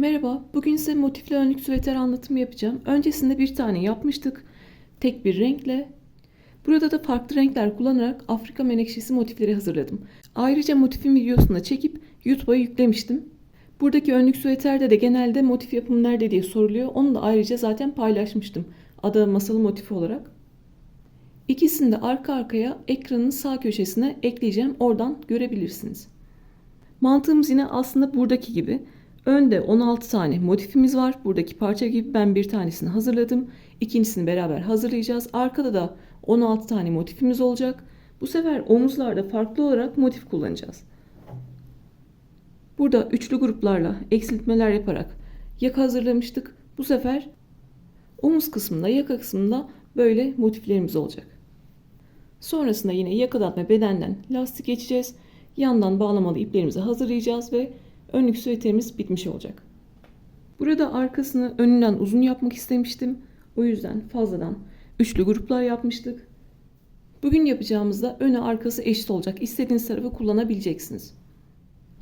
Merhaba, bugün size motifli önlük süveter anlatımı yapacağım. Öncesinde bir tane yapmıştık, tek bir renkle. Burada da farklı renkler kullanarak Afrika menekşesi motifleri hazırladım. Ayrıca motifin videosunu da çekip YouTube'a yüklemiştim. Buradaki önlük süveterde de genelde motif yapımı nerede diye soruluyor. Onu da ayrıca zaten paylaşmıştım. Ada masalı motifi olarak. İkisini de arka arkaya ekranın sağ köşesine ekleyeceğim. Oradan görebilirsiniz. Mantığımız yine aslında buradaki gibi. Önde 16 tane motifimiz var. Buradaki parça gibi ben bir tanesini hazırladım. İkincisini beraber hazırlayacağız. Arkada da 16 tane motifimiz olacak. Bu sefer omuzlarda farklı olarak motif kullanacağız. Burada üçlü gruplarla eksiltmeler yaparak yaka hazırlamıştık. Bu sefer omuz kısmında, yaka kısmında böyle motiflerimiz olacak. Sonrasında yine yakadan ve bedenden lastik geçeceğiz. Yandan bağlamalı iplerimizi hazırlayacağız ve önlük süveterimiz bitmiş olacak. Burada arkasını önünden uzun yapmak istemiştim. O yüzden fazladan üçlü gruplar yapmıştık. Bugün yapacağımızda önü arkası eşit olacak. İstediğiniz tarafı kullanabileceksiniz.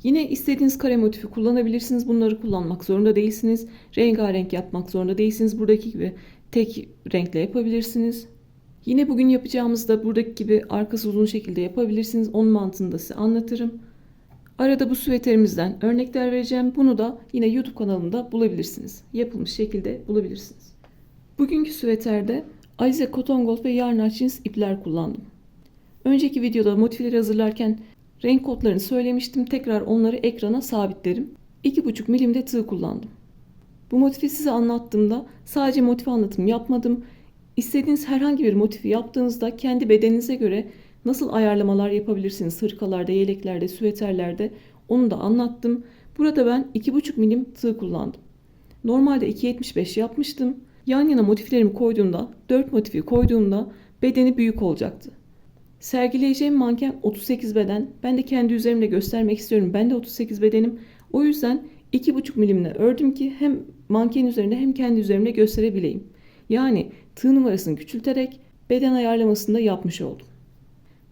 Yine istediğiniz kare motifi kullanabilirsiniz. Bunları kullanmak zorunda değilsiniz. Rengarenk yapmak zorunda değilsiniz. Buradaki gibi tek renkle yapabilirsiniz. Yine bugün yapacağımızda buradaki gibi arkası uzun şekilde yapabilirsiniz. Onun mantığını da size anlatırım. Arada bu süveterimizden örnekler vereceğim. Bunu da yine YouTube kanalımda bulabilirsiniz. Yapılmış şekilde bulabilirsiniz. Bugünkü süveterde Alize Cotton Gold ve Yarn Jeans ipler kullandım. Önceki videoda motifleri hazırlarken renk kodlarını söylemiştim. Tekrar onları ekrana sabitlerim. 2,5 milimde tığ kullandım. Bu motifi size anlattığımda sadece motif anlatımı yapmadım. İstediğiniz herhangi bir motifi yaptığınızda kendi bedeninize göre nasıl ayarlamalar yapabilirsiniz? Hırkalarda, yeleklerde, süveterlerde onu da anlattım. Burada ben 2,5 milim tığ kullandım. Normalde 2,75 yapmıştım. Yan yana motiflerimi koyduğumda, 4 motifi koyduğumda bedeni büyük olacaktı. Sergileyeceğim manken 38 beden. Ben de kendi üzerimde göstermek istiyorum. Ben de 38 bedenim. O yüzden 2,5 milimle ördüm ki hem manken üzerinde hem kendi üzerimde gösterebileyim. Yani tığ numarasını küçülterek beden ayarlamasını da yapmış oldum.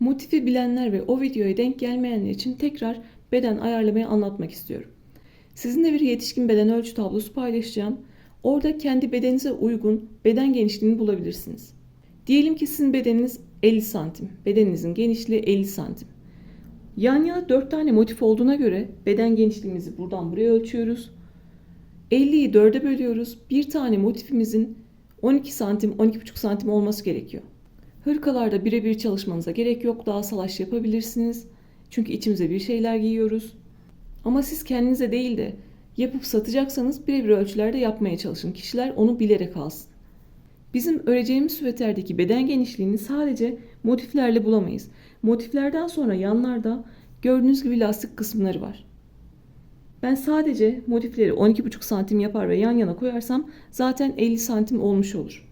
Motifi bilenler ve o videoya denk gelmeyenler için tekrar beden ayarlamayı anlatmak istiyorum. Sizinle bir yetişkin beden ölçü tablosu paylaşacağım. Orada kendi bedeninize uygun beden genişliğini bulabilirsiniz. Diyelim ki sizin bedeniniz 50 santim. Bedeninizin genişliği 50 santim. Yan yana 4 tane motif olduğuna göre beden genişliğimizi buradan buraya ölçüyoruz. 50'yi 4'e bölüyoruz. Bir tane motifimizin 12 santim, 12,5 santim olması gerekiyor. Hırkalarda birebir çalışmanıza gerek yok. Daha salaş yapabilirsiniz. Çünkü içimize bir şeyler giyiyoruz. Ama siz kendinize değil de yapıp satacaksanız birebir ölçülerde yapmaya çalışın. Kişiler onu bilerek alsın. Bizim öreceğimiz süveterdeki beden genişliğini sadece motiflerle bulamayız. Motiflerden sonra yanlarda gördüğünüz gibi lastik kısımları var. Ben sadece motifleri 12,5 santim yapar ve yan yana koyarsam zaten 50 santim olmuş olur.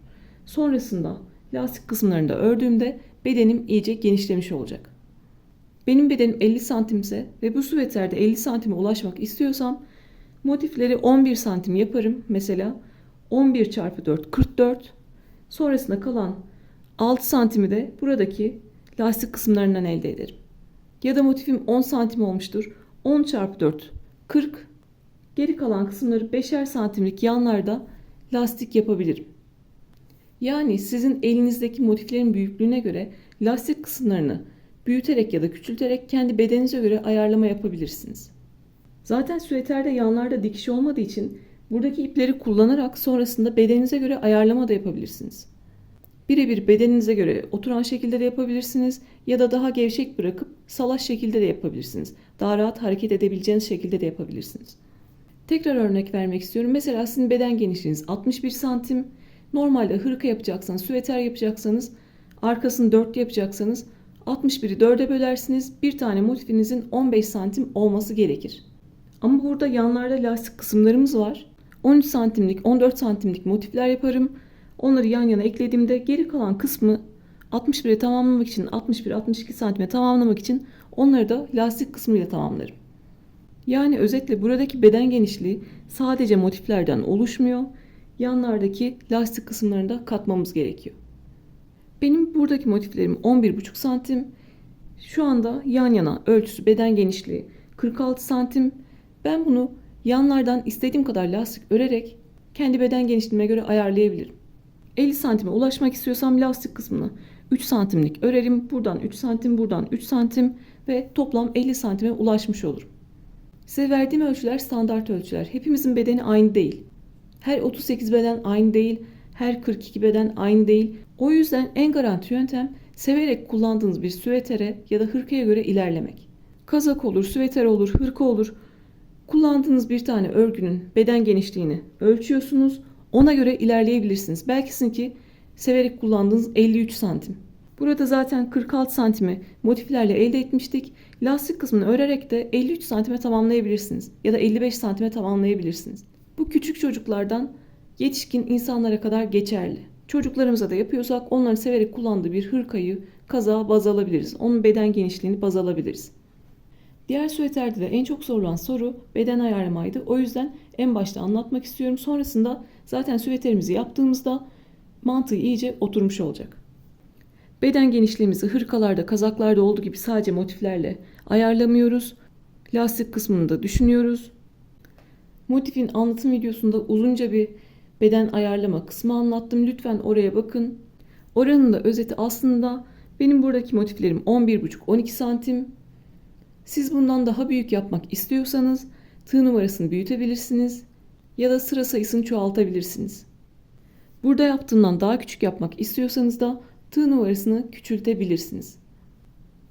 Sonrasında lastik kısımlarını da ördüğümde bedenim iyice genişlemiş olacak. Benim bedenim 50 santimse ve bu süveterde 50 santime ulaşmak istiyorsam motifleri 11 santim yaparım. Mesela 11 çarpı 4 44. Sonrasında kalan 6 santimi de buradaki lastik kısımlarından elde ederim. Ya da motifim 10 santim olmuştur. 10 çarpı 4 40. Geri kalan kısımları 5'er santimlik yanlarda lastik yapabilirim. Yani sizin elinizdeki motiflerin büyüklüğüne göre lastik kısımlarını büyüterek ya da küçülterek kendi bedeninize göre ayarlama yapabilirsiniz. Zaten süveterde yanlarda dikiş olmadığı için buradaki ipleri kullanarak sonrasında bedeninize göre ayarlama da yapabilirsiniz. Birebir bedeninize göre oturan şekilde de yapabilirsiniz ya da daha gevşek bırakıp salaş şekilde de yapabilirsiniz. Daha rahat hareket edebileceğiniz şekilde de yapabilirsiniz. Tekrar örnek vermek istiyorum. Mesela sizin beden genişliğiniz 61 santim. Normalde hırka yapacaksanız, süveter yapacaksanız, arkasını 4 yapacaksanız 61'i 4'e bölersiniz. Bir tane motifinizin 15 santim olması gerekir. Ama burada yanlarda lastik kısımlarımız var. 13 santimlik, 14 santimlik motifler yaparım. Onları yan yana eklediğimde geri kalan kısmı 61'e tamamlamak için, 61-62 santime tamamlamak için onları da lastik kısmıyla tamamlarım. Yani özetle buradaki beden genişliği sadece motiflerden oluşmuyor. Yanlardaki lastik kısımlarını da katmamız gerekiyor. Benim buradaki motiflerim 11,5 santim. Şu anda yan yana ölçüsü beden genişliği 46 santim. Ben bunu yanlardan istediğim kadar lastik örerek kendi beden genişliğime göre ayarlayabilirim. 50 santime ulaşmak istiyorsam lastik kısmını 3 santimlik örerim. Buradan 3 santim, buradan 3 santim ve toplam 50 santime ulaşmış olurum. Size verdiğim ölçüler standart ölçüler. Hepimizin bedeni aynı değil. Her 38 beden aynı değil. Her 42 beden aynı değil. O yüzden en garanti yöntem severek kullandığınız bir süvetere ya da hırkaya göre ilerlemek. Kazak olur, süveter olur, hırka olur. Kullandığınız bir tane örgünün beden genişliğini ölçüyorsunuz. Ona göre ilerleyebilirsiniz. Belki sizinki severek kullandığınız 53 santim. Burada zaten 46 santimi motiflerle elde etmiştik. Lastik kısmını örerek de 53 santime tamamlayabilirsiniz. Ya da 55 santime tamamlayabilirsiniz. Bu küçük çocuklardan yetişkin insanlara kadar geçerli. Çocuklarımıza da yapıyorsak onların severek kullandığı bir hırkayı, kazağı baz alabiliriz. Onun beden genişliğini baz alabiliriz. Diğer süveterde de en çok sorulan soru beden ayarlamaydı. O yüzden en başta anlatmak istiyorum. Sonrasında zaten süveterimizi yaptığımızda mantığı iyice oturmuş olacak. Beden genişliğimizi hırkalarda, kazaklarda olduğu gibi sadece motiflerle ayarlamıyoruz. Lastik kısmını da düşünüyoruz. Motifin anlatım videosunda uzunca bir beden ayarlama kısmı anlattım. Lütfen oraya bakın. Oranın da özeti aslında benim buradaki motiflerim 11,5-12 santim. Siz bundan daha büyük yapmak istiyorsanız tığ numarasını büyütebilirsiniz ya da sıra sayısını çoğaltabilirsiniz. Burada yaptığımdan daha küçük yapmak istiyorsanız da tığ numarasını küçültebilirsiniz.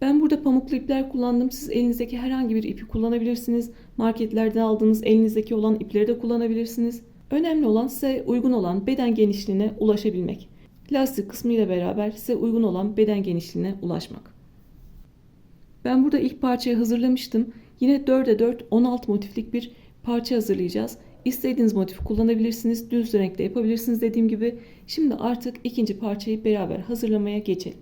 Ben burada pamuklu ipler kullandım. Siz elinizdeki herhangi bir ipi kullanabilirsiniz. Marketlerden aldığınız elinizdeki olan ipleri de kullanabilirsiniz. Önemli olan size uygun olan beden genişliğine ulaşabilmek. Lastik kısmı ile beraber size uygun olan beden genişliğine ulaşmak. Ben burada ilk parçayı hazırlamıştım. Yine 4'e 4 16 motiflik bir parça hazırlayacağız. İstediğiniz motifi kullanabilirsiniz. Düz renkte yapabilirsiniz dediğim gibi. Şimdi artık ikinci parçayı beraber hazırlamaya geçelim.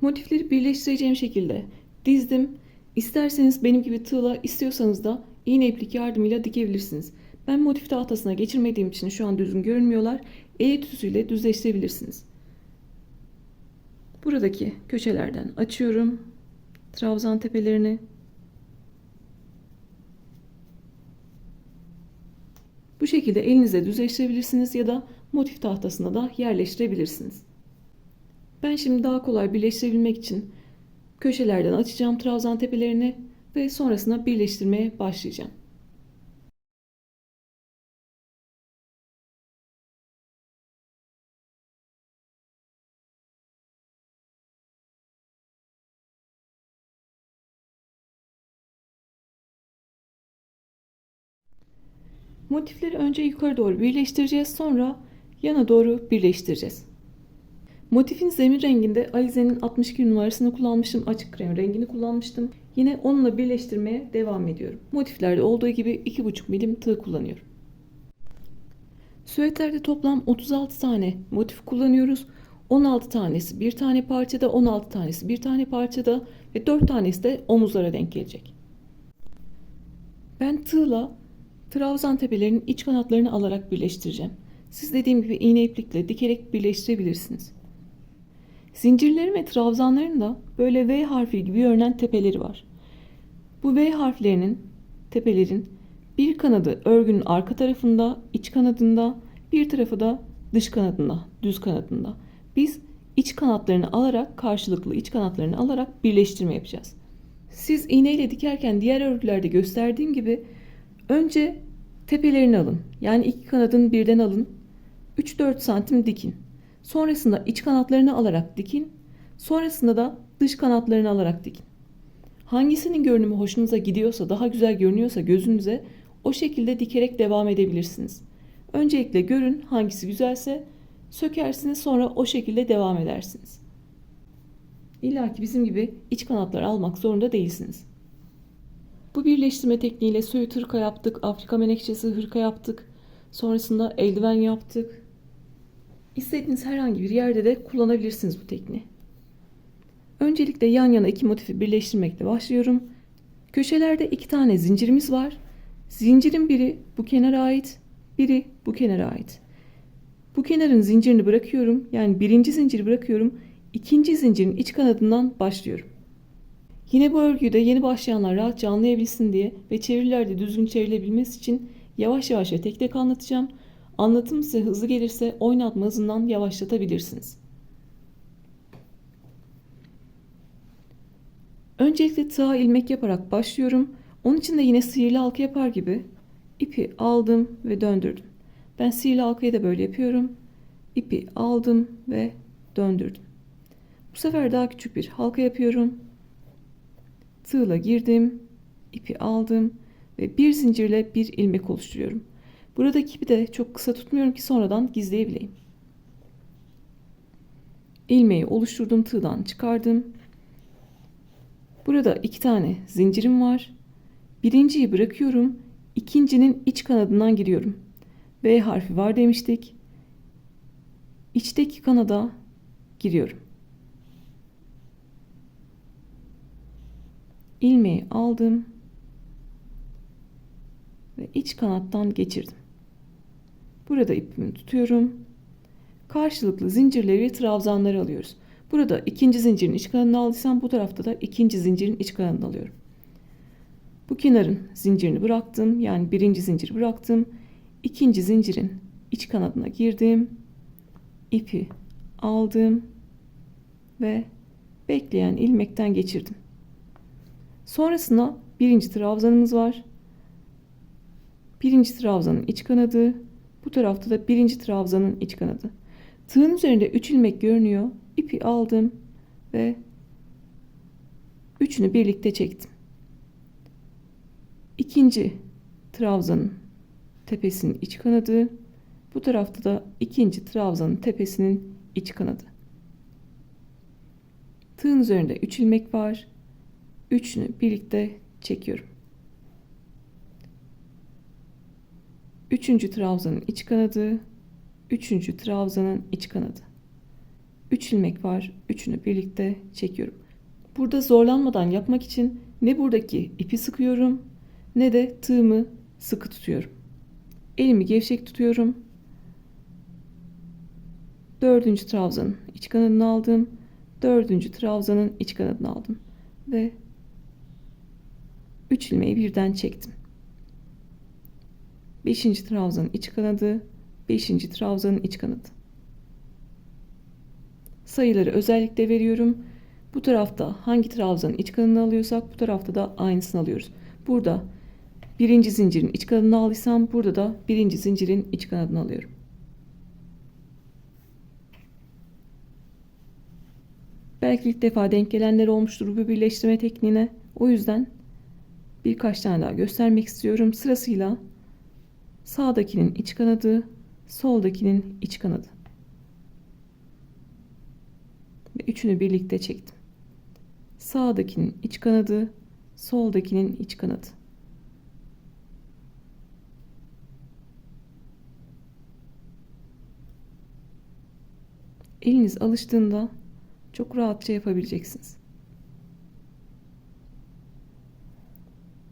Motifleri birleştireceğim şekilde dizdim. İsterseniz benim gibi tığla, istiyorsanız da iğne iplik yardımıyla dikebilirsiniz. Ben motif tahtasına geçirmediğim için şu an düzgün görünmüyorlar. El ütüsüyle düzleştirebilirsiniz. Buradaki köşelerden açıyorum trabzan tepelerini. Bu şekilde elinizle düzleştirebilirsiniz ya da motif tahtasına da yerleştirebilirsiniz. Ben şimdi daha kolay birleştirebilmek için köşelerden açacağım trabzan tepelerini ve sonrasında birleştirmeye başlayacağım. Motifleri önce yukarı doğru birleştireceğiz, sonra yana doğru birleştireceğiz. Motifin zemin renginde Alize'nin 62 numarasını kullanmıştım. Açık krem rengini kullanmıştım. Yine onunla birleştirmeye devam ediyorum. Motiflerde olduğu gibi 2,5 milim tığ kullanıyorum. Süveterde toplam 36 tane motif kullanıyoruz. 16 tanesi bir tane parçada, 16 tanesi bir tane parçada ve 4 tanesi de omuzlara denk gelecek. Ben tığla trabzan tepelerinin iç kanatlarını alarak birleştireceğim. Siz dediğim gibi iğne iplikle dikerek birleştirebilirsiniz. Zincirlerin ve trabzanların da böyle V harfi gibi görünen tepeleri var. Bu V harflerinin, tepelerin bir kanadı örgünün arka tarafında, iç kanadında, bir tarafı da dış kanadında, düz kanadında. Biz iç kanatlarını alarak, karşılıklı iç kanatlarını alarak birleştirme yapacağız. Siz iğneyle dikerken diğer örgülerde gösterdiğim gibi önce tepelerini alın. Yani iki kanadını birden alın. 3-4 santim dikin. Sonrasında iç kanatlarını alarak dikin. Sonrasında da dış kanatlarını alarak dikin. Hangisinin görünümü hoşunuza gidiyorsa, daha güzel görünüyorsa gözünüze o şekilde dikerek devam edebilirsiniz. Öncelikle görün, hangisi güzelse sökersiniz, sonra o şekilde devam edersiniz. İlla ki bizim gibi iç kanatlar almak zorunda değilsiniz. Bu birleştirme tekniğiyle söğüt hırka yaptık, Afrika menekşesi hırka yaptık. Sonrasında eldiven yaptık. İstediğiniz herhangi bir yerde de kullanabilirsiniz bu tekniği. Öncelikle yan yana iki motifi birleştirmekle başlıyorum. Köşelerde iki tane zincirimiz var. Zincirin biri bu kenara ait, biri bu kenara ait. Bu kenarın zincirini bırakıyorum. Yani birinci zinciri bırakıyorum. İkinci zincirin iç kanadından başlıyorum. Yine bu örgüyü de yeni başlayanlar rahatça anlayabilsin diye ve çevirilerde düzgün çevrilebilmesi için yavaş yavaş ve tek tek anlatacağım. Anlatım size hızlı gelirse oynatma hızından yavaşlatabilirsiniz. Öncelikle tığ ilmek yaparak başlıyorum. Onun için de yine sihirli halka yapar gibi ipi aldım ve döndürdüm. Ben sihirli halkayı da böyle yapıyorum. İpi aldım ve döndürdüm. Bu sefer daha küçük bir halka yapıyorum. Tığla girdim, ipi aldım ve bir zincirle bir ilmek oluşturuyorum. Buradaki ipi de çok kısa tutmuyorum ki sonradan gizleyebileyim. İlmeği oluşturdum, tığdan çıkardım. Burada 2 tane zincirim var. Birinciyi bırakıyorum, ikincinin iç kanadından giriyorum. B harfi var demiştik. İçteki kanada giriyorum. İlmeği aldım ve iç kanattan geçirdim. Burada ipimi tutuyorum. Karşılıklı zincirleri ve trabzanları alıyoruz. Burada ikinci zincirin iç kanadını aldıysam bu tarafta da ikinci zincirin iç kanadını alıyorum. Bu kenarın zincirini bıraktım. Yani birinci zinciri bıraktım. İkinci zincirin iç kanadına girdim. İpi aldım ve bekleyen ilmekten geçirdim. Sonrasında birinci trabzanımız var. Birinci trabzanın iç kanadı. Bu tarafta da birinci trabzanın iç kanadı. Tığın üzerinde 3 ilmek görünüyor. İpi aldım ve üçünü birlikte çektim. İkinci trabzanın tepesinin iç kanadı. Bu tarafta da ikinci trabzanın tepesinin iç kanadı. Tığın üzerinde 3 ilmek var. Üçünü birlikte çekiyorum. Üçüncü trabzanın iç kanadı. Üçüncü trabzanın iç kanadı. 3 ilmek var. Üçünü birlikte çekiyorum. Burada zorlanmadan yapmak için ne buradaki ipi sıkıyorum ne de tığımı sıkı tutuyorum. Elimi gevşek tutuyorum. Dördüncü trabzanın iç kanadını aldım. Dördüncü trabzanın iç kanadını aldım. Ve 3 ilmeği birden çektim. 5. trabzanın iç kanadı, 5. trabzanın iç kanadı. Sayıları özellikle veriyorum. Bu tarafta hangi trabzanın iç kanadını alıyorsak bu tarafta da aynısını alıyoruz. Burada birinci zincirin iç kanadını aldıysam burada da birinci zincirin iç kanadını alıyorum. Belki ilk defa denk gelenler olmuştur bu birleştirme tekniğine. O yüzden birkaç tane daha göstermek istiyorum. Sırasıyla sağdakinin iç kanadı, soldakinin iç kanadı. Ve üçünü birlikte çektim. Sağdakinin iç kanadı, soldakinin iç kanadı. Eliniz alıştığında çok rahatça yapabileceksiniz.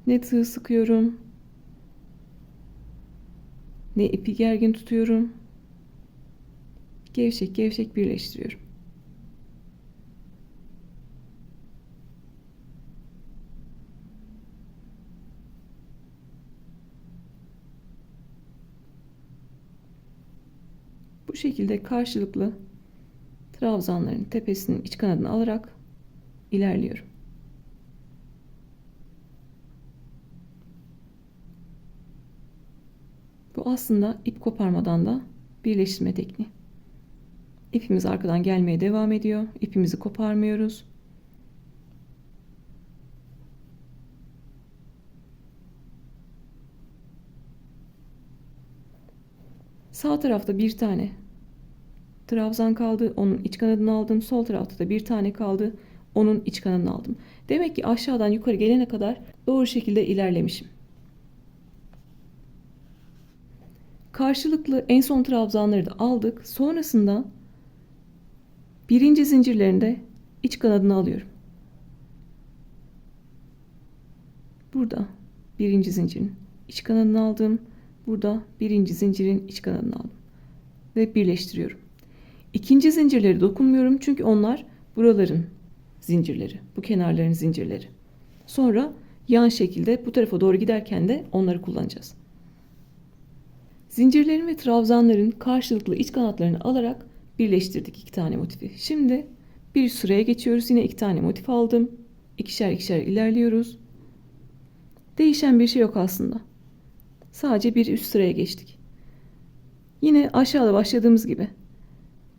Ne tığ sıkıyorum, ne ipi gergin tutuyorum. Gevşek gevşek birleştiriyorum. Bu şekilde karşılıklı trabzanların tepesinin iç kanadını alarak ilerliyorum. Bu aslında ip koparmadan da birleştirme tekniği. İpimiz arkadan gelmeye devam ediyor. İpimizi koparmıyoruz. Sağ tarafta bir tane trabzan kaldı. Onun iç kanadını aldım. Sol tarafta da bir tane kaldı. Onun iç kanadını aldım. Demek ki aşağıdan yukarı gelene kadar doğru şekilde ilerlemişim. Karşılıklı en son trabzanları da aldık. Sonrasında birinci zincirlerinde iç kanadını alıyorum. Burada birinci zincirin iç kanadını aldım. Burada birinci zincirin iç kanadını aldım. Ve birleştiriyorum. İkinci zincirleri dokunmuyorum çünkü onlar buraların zincirleri. Bu kenarların zincirleri. Sonra yan şekilde bu tarafa doğru giderken de onları kullanacağız. Zincirlerin ve trabzanların karşılıklı iç kanatlarını alarak birleştirdik iki tane motifi. Şimdi bir üst sıraya geçiyoruz. Yine iki tane motif aldım. İkişer ikişer ilerliyoruz. Değişen bir şey yok aslında. Sadece bir üst sıraya geçtik. Yine aşağıda başladığımız gibi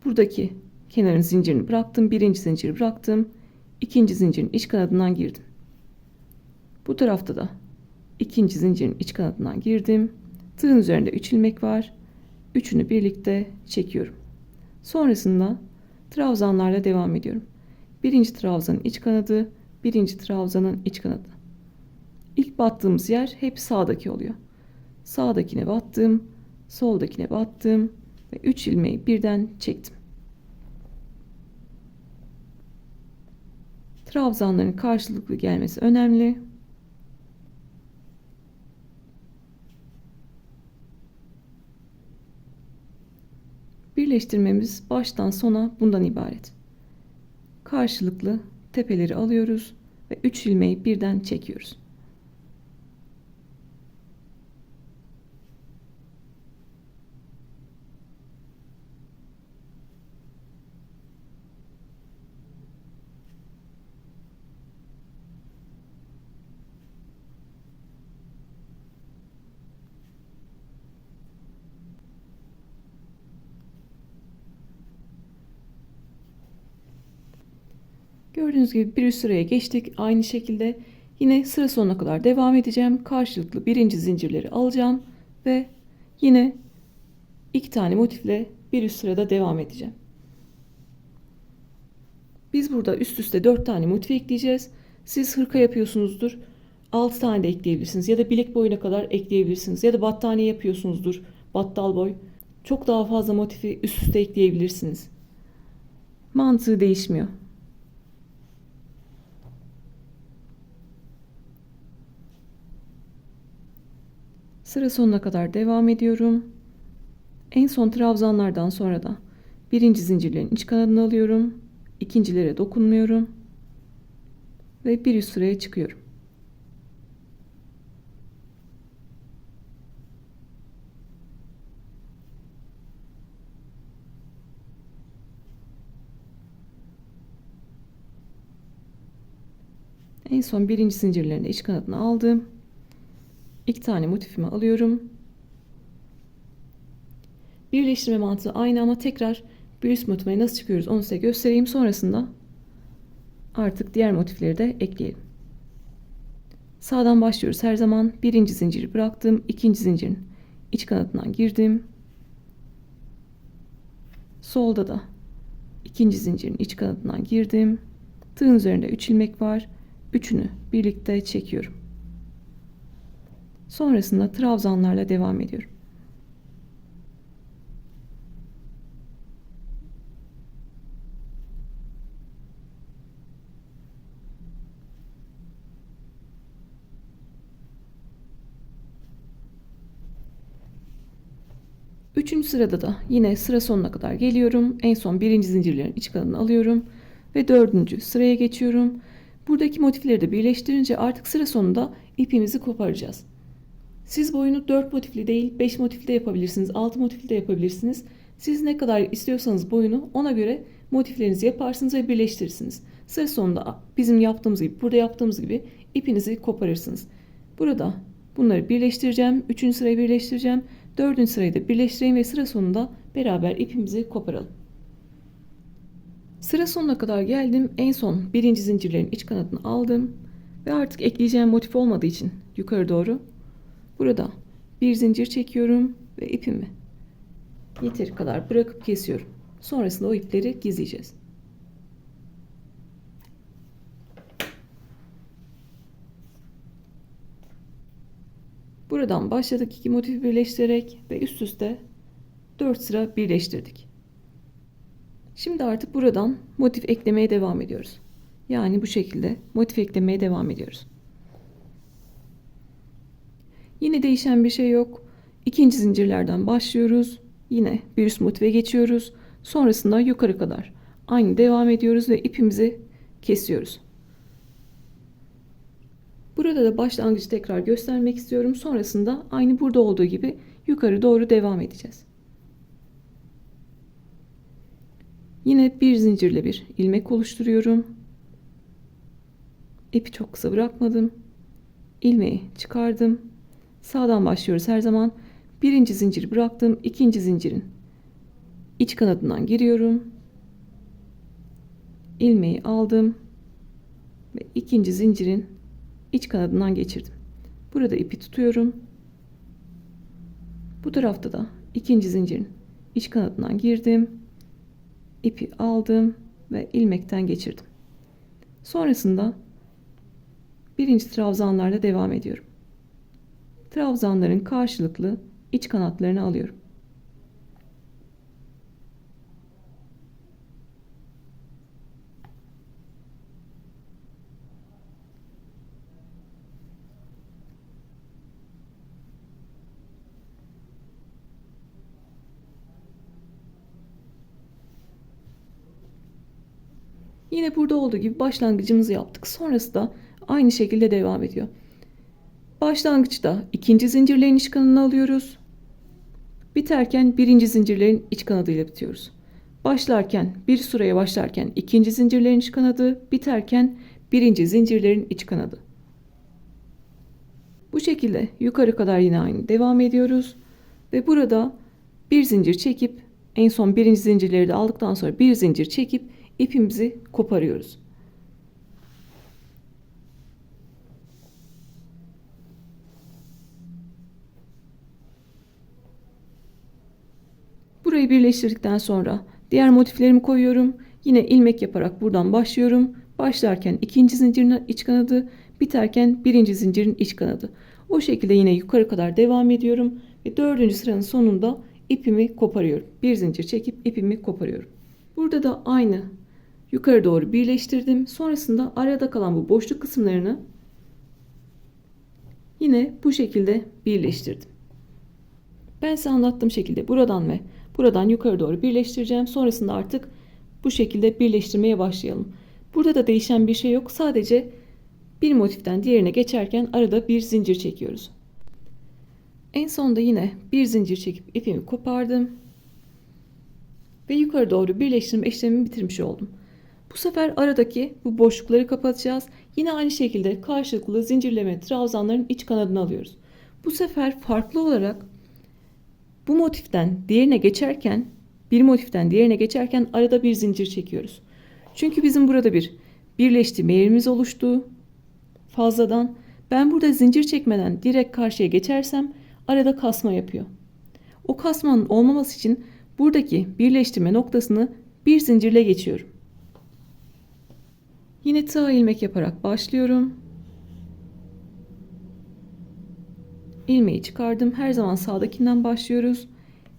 buradaki kenarın zincirini bıraktım. Birinci zinciri bıraktım. İkinci zincirin iç kanadından girdim. Bu tarafta da ikinci zincirin iç kanadından girdim. Tığın üzerinde 3 ilmek var. Üçünü birlikte çekiyorum. Sonrasında trabzanlarla devam ediyorum. Birinci trabzanın iç kanadı, birinci trabzanın iç kanadı. İlk battığımız yer hep sağdaki oluyor. Sağdakine battım, soldakine battım ve 3 ilmeği birden çektim. Trabzanların karşılıklı gelmesi önemli. Birleştirmemiz baştan sona bundan ibaret. Karşılıklı tepeleri alıyoruz ve 3 ilmeği birden çekiyoruz. Gördüğünüz gibi bir üst sıraya geçtik. Aynı şekilde yine sıra sonuna kadar devam edeceğim. Karşılıklı birinci zincirleri alacağım ve yine iki tane motifle bir üst sırada devam edeceğim. Biz burada üst üste 4 tane motif ekleyeceğiz. Siz hırka yapıyorsunuzdur. 6 tane de ekleyebilirsiniz ya da bilek boyuna kadar ekleyebilirsiniz ya da battaniye yapıyorsunuzdur. Battal boy. Çok daha fazla motifi üst üste ekleyebilirsiniz. Mantığı değişmiyor. Sıra sonuna kadar devam ediyorum. En son trabzanlardan sonra da birinci zincirlerin iç kanadını alıyorum. İkincilere dokunmuyorum. Ve bir üst sıraya çıkıyorum. En son birinci zincirlerin iç kanadını aldım. İki tane motifimi alıyorum. Birleştirme mantığı aynı ama tekrar bir üst motifine nasıl çıkıyoruz onu size göstereyim. Sonrasında artık diğer motifleri de ekleyelim. Sağdan başlıyoruz. Her zaman birinci zinciri bıraktım. İkinci zincirin iç kanadından girdim. Solda da ikinci zincirin iç kanadından girdim. Tığın üzerinde 3 ilmek var. Üçünü birlikte çekiyorum. Sonrasında trabzanlarla devam ediyorum. Üçüncü sırada da yine sıra sonuna kadar geliyorum. En son birinci zincirlerin iç kanadını alıyorum ve dördüncü sıraya geçiyorum. Buradaki motifleri de birleştirince artık sıra sonunda ipimizi koparacağız. Siz boyunu 4 motifli değil 5 motifli de yapabilirsiniz, 6 motifli de yapabilirsiniz. Siz ne kadar istiyorsanız boyunu ona göre motiflerinizi yaparsınız ve birleştirirsiniz. Sıra sonunda bizim yaptığımız gibi, burada yaptığımız gibi ipinizi koparırsınız. Burada bunları birleştireceğim. 3. sırayı birleştireceğim. 4. sırayı da birleştireyim ve sıra sonunda beraber ipimizi koparalım. Sıra sonuna kadar geldim. En son birinci zincirlerin iç kanadını aldım. Ve artık ekleyeceğim motif olmadığı için yukarı doğru burada bir zincir çekiyorum ve ipimi yeteri kadar bırakıp kesiyorum. Sonrasında o ipleri gizleyeceğiz. Buradan başladık iki motifi birleştirerek ve üst üste 4 sıra birleştirdik. Şimdi artık buradan motif eklemeye devam ediyoruz. Yani bu şekilde motif eklemeye devam ediyoruz. Yine değişen bir şey yok. İkinci zincirlerden başlıyoruz. Yine bir üst motive geçiyoruz. Sonrasında yukarı kadar aynı devam ediyoruz ve ipimizi kesiyoruz. Burada da başlangıcı tekrar göstermek istiyorum. Sonrasında aynı burada olduğu gibi yukarı doğru devam edeceğiz. Yine bir zincirle bir ilmek oluşturuyorum. İpi çok kısa bırakmadım. İlmeği çıkardım. Sağdan başlıyoruz her zaman. Birinci zinciri bıraktım. İkinci zincirin iç kanadından giriyorum. İlmeği aldım ve ikinci zincirin iç kanadından geçirdim. Burada ipi tutuyorum. Bu tarafta da ikinci zincirin iç kanadından girdim. İpi aldım ve ilmekten geçirdim. Sonrasında birinci trabzanlarla devam ediyorum. Trabzanların karşılıklı iç kanatlarını alıyorum. Yine burada olduğu gibi başlangıcımızı yaptık. Sonrası da aynı şekilde devam ediyor. Başlangıçta ikinci zincirlerin iç kanadını alıyoruz. Biterken birinci zincirlerin iç kanadıyla bitiyoruz. Başlarken bir sıraya başlarken ikinci zincirlerin iç kanadı, biterken birinci zincirlerin iç kanadı. Bu şekilde yukarı kadar yine aynı devam ediyoruz. Ve burada bir zincir çekip en son birinci zincirleri de aldıktan sonra bir zincir çekip ipimizi koparıyoruz. Burayı birleştirdikten sonra diğer motiflerimi koyuyorum. Yine ilmek yaparak buradan başlıyorum. Başlarken ikinci zincirin iç kanadı, biterken birinci zincirin iç kanadı. O şekilde yine yukarı kadar devam ediyorum ve dördüncü sıranın sonunda ipimi koparıyorum. Bir zincir çekip ipimi koparıyorum. Burada da aynı yukarı doğru birleştirdim. Sonrasında arada kalan bu boşluk kısımlarını yine bu şekilde birleştirdim. Ben size anlattığım şekilde buradan ve buradan yukarı doğru birleştireceğim. Sonrasında artık bu şekilde birleştirmeye başlayalım. Burada da değişen bir şey yok. Sadece bir motiften diğerine geçerken arada bir zincir çekiyoruz. En sonda yine bir zincir çekip ipimi kopardım. Ve yukarı doğru birleştirme işlemimi bitirmiş oldum. Bu sefer aradaki bu boşlukları kapatacağız. Yine aynı şekilde karşılıklı zincirleme trabzanların iç kanadını alıyoruz. Bu sefer farklı olarak bu motiften diğerine geçerken, bir motiften diğerine geçerken arada bir zincir çekiyoruz. Çünkü bizim burada bir birleştirme yerimiz oluştu fazladan. Ben burada zincir çekmeden direkt karşıya geçersem arada kasma yapıyor. O kasmanın olmaması için buradaki birleştirme noktasını bir zincirle geçiyorum. Yine tığ ilmek yaparak başlıyorum. İlmeği çıkardım. Her zaman sağdakinden başlıyoruz.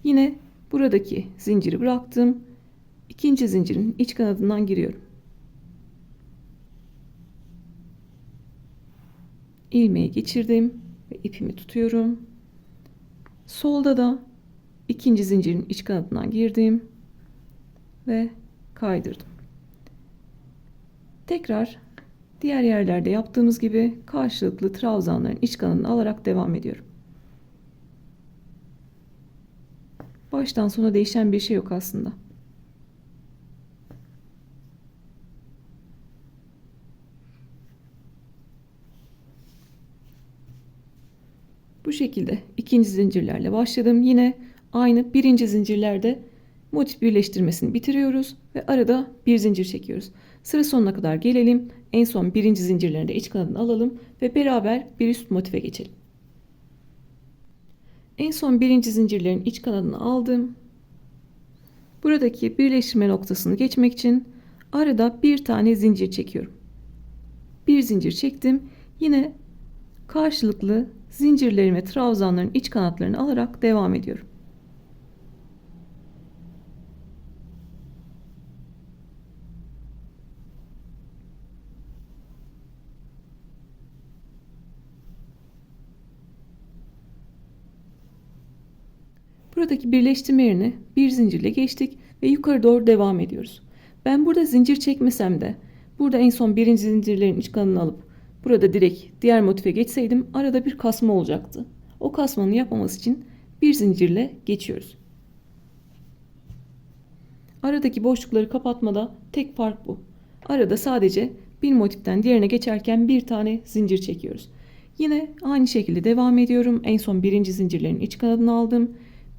Yine buradaki zinciri bıraktım. İkinci zincirin iç kanadından giriyorum. İlmeği geçirdim ve ipimi tutuyorum. Solda da ikinci zincirin iç kanadından girdim ve kaydırdım. Tekrar diğer yerlerde yaptığımız gibi karşılıklı trabzanların iç kanadını alarak devam ediyorum. Baştan sona değişen bir şey yok aslında. Bu şekilde ikinci zincirlerle başladım. Yine aynı birinci zincirlerde motif birleştirmesini bitiriyoruz ve arada bir zincir çekiyoruz. Sıra sonuna kadar gelelim. En son birinci zincirlerinde iç kanadını alalım ve beraber bir üst motife geçelim. En son birinci zincirlerin iç kanadını aldım. Buradaki birleştirme noktasını geçmek için arada bir tane zincir çekiyorum. Bir zincir çektim. Yine karşılıklı zincirlerimi trabzanların iç kanatlarını alarak devam ediyorum. Buradaki birleştirme yerine bir zincirle geçtik ve yukarı doğru devam ediyoruz. Ben burada zincir çekmesem de Burada en son birinci zincirlerin iç kanını alıp burada direkt diğer motife geçseydim arada bir kasma olacaktı. O kasmanın yapmaması için bir zincirle geçiyoruz. Aradaki boşlukları kapatmada tek fark bu. Arada sadece bir motiften diğerine geçerken bir tane zincir çekiyoruz. Yine aynı şekilde devam ediyorum. En son birinci zincirlerin iç kanadını aldım.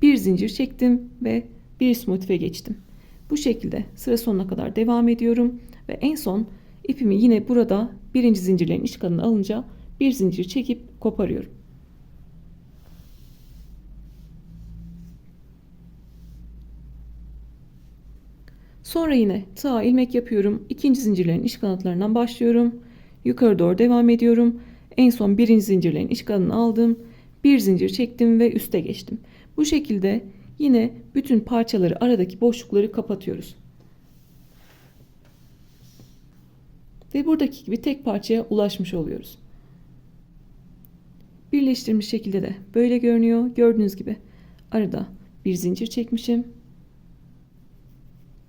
Bir zincir çektim ve bir üst motife geçtim. Bu şekilde sıra sonuna kadar devam ediyorum. Ve en son ipimi yine burada birinci zincirlerin iç kanadını alınca bir zincir çekip koparıyorum. Sonra yine tığ ilmek yapıyorum. İkinci zincirlerin iç kanatlarından başlıyorum. Yukarı doğru devam ediyorum. En son birinci zincirlerin iç kanadını aldım. Bir zincir çektim ve üste geçtim. Bu şekilde yine bütün parçaları aradaki boşlukları kapatıyoruz. Ve buradaki gibi tek parçaya ulaşmış oluyoruz. Birleştirilmiş şekilde de böyle görünüyor. Gördüğünüz gibi arada bir zincir çekmişim.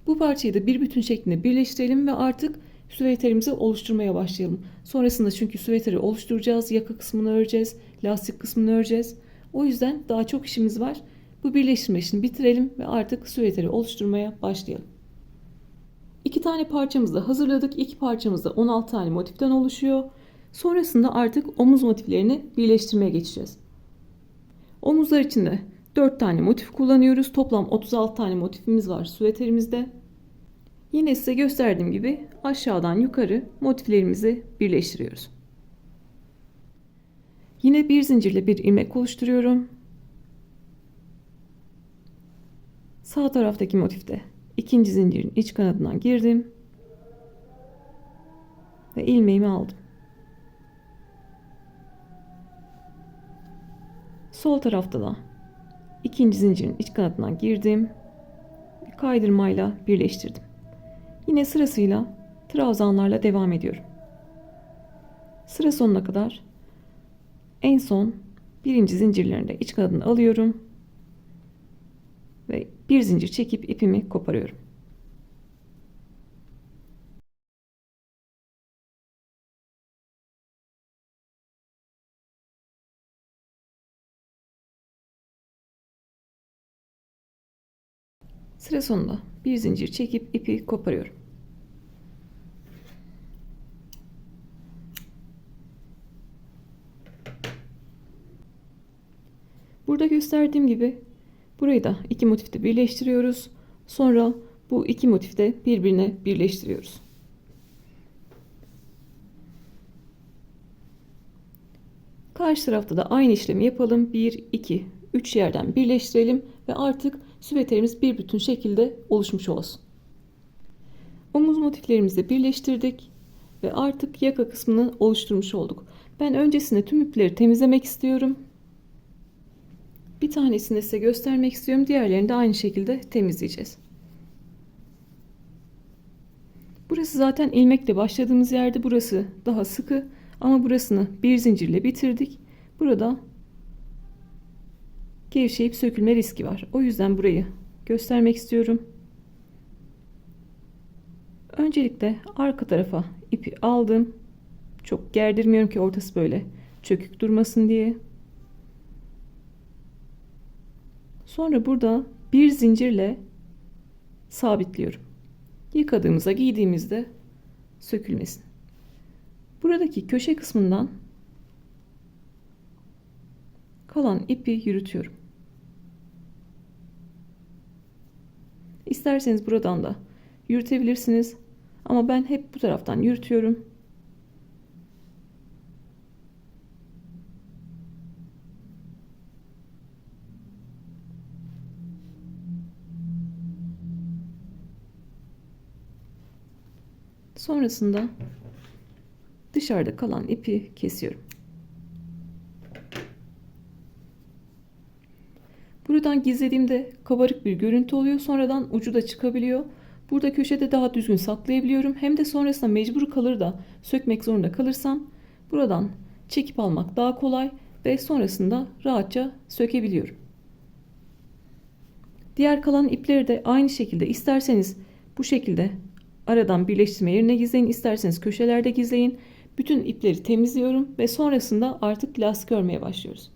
Bu parçayı da bir bütün şeklinde birleştirelim ve artık süveterimizi oluşturmaya başlayalım. Sonrasında çünkü süveteri oluşturacağız. Yaka kısmını öreceğiz. Lastik kısmını öreceğiz. O yüzden daha çok işimiz var. Bu birleştirme işini bitirelim ve artık süveteri oluşturmaya başlayalım. İki tane parçamızı da hazırladık. İki parçamız da 16 tane motiften oluşuyor. Sonrasında artık omuz motiflerini birleştirmeye geçeceğiz. Omuzlar için de 4 tane motif kullanıyoruz. Toplam 36 tane motifimiz var süveterimizde. Yine size gösterdiğim gibi aşağıdan yukarı motiflerimizi birleştiriyoruz. Yine bir zincirle bir ilmek oluşturuyorum. Sağ taraftaki motifte ikinci zincirin iç kanadından girdim ve ilmeğimi aldım. Sol tarafta da ikinci zincirin iç kanadından girdim ve kaydırmayla birleştirdim. Yine sırasıyla trabzanlarla devam ediyorum. Sıra sonuna kadar en son birinci zincirlerinde iç kanadını alıyorum ve bir zincir çekip ipimi koparıyorum. Sıra sonunda bir zincir çekip ipi koparıyorum. Burada gösterdiğim gibi burayı da iki motifte birleştiriyoruz. Sonra bu iki motifte birbirine birleştiriyoruz. Karşı tarafta da aynı işlemi yapalım. 1, 2, 3 yerden birleştirelim ve artık süveterimiz bir bütün şekilde oluşmuş olsun. Omuz motiflerimizi birleştirdik ve artık yaka kısmını oluşturmuş olduk. Ben öncesinde tüm ipleri temizlemek istiyorum. Bir tanesini size göstermek istiyorum. Diğerlerini de aynı şekilde temizleyeceğiz. Burası zaten ilmekle başladığımız yerde, burası daha sıkı ama burasını bir zincirle bitirdik. Burada gevşeyip sökülme riski var. O yüzden burayı göstermek istiyorum. Öncelikle arka tarafa ipi aldım. Çok gerdirmiyorum ki ortası böyle çökük durmasın diye. Sonra burada bir zincirle sabitliyorum. Yıkadığımızda, giydiğimizde sökülmesin. Buradaki köşe kısmından kalan ipi yürütüyorum. İsterseniz buradan da yürütebilirsiniz. Ama ben hep bu taraftan yürütüyorum. Sonrasında dışarıda kalan ipi kesiyorum. Buradan gizlediğimde kabarık bir görüntü oluyor. Sonradan ucu da çıkabiliyor. Burada köşede daha düzgün saklayabiliyorum. Hem de sonrasında mecbur kalır da sökmek zorunda kalırsam buradan çekip almak daha kolay ve sonrasında rahatça sökebiliyorum. Diğer kalan ipleri de aynı şekilde isterseniz bu şekilde Aradan birleştirme yerine gizleyin. İsterseniz köşelerde gizleyin. Bütün ipleri temizliyorum ve sonrasında artık lastik örmeye başlıyoruz.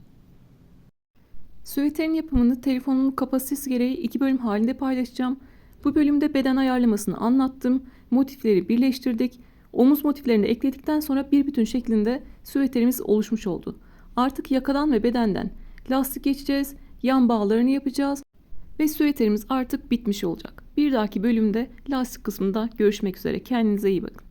Süveterin yapımını telefonumun kapasitesi gereği 2 bölüm halinde paylaşacağım. Bu bölümde beden ayarlamasını anlattım. Motifleri birleştirdik. Omuz motiflerini de ekledikten sonra bir bütün şeklinde süveterimiz oluşmuş oldu. Artık yakadan ve bedenden lastik geçeceğiz. Yan bağlarını yapacağız. Ve süveterimiz artık bitmiş olacak. Bir dahaki bölümde lastik kısmında görüşmek üzere. Kendinize iyi bakın.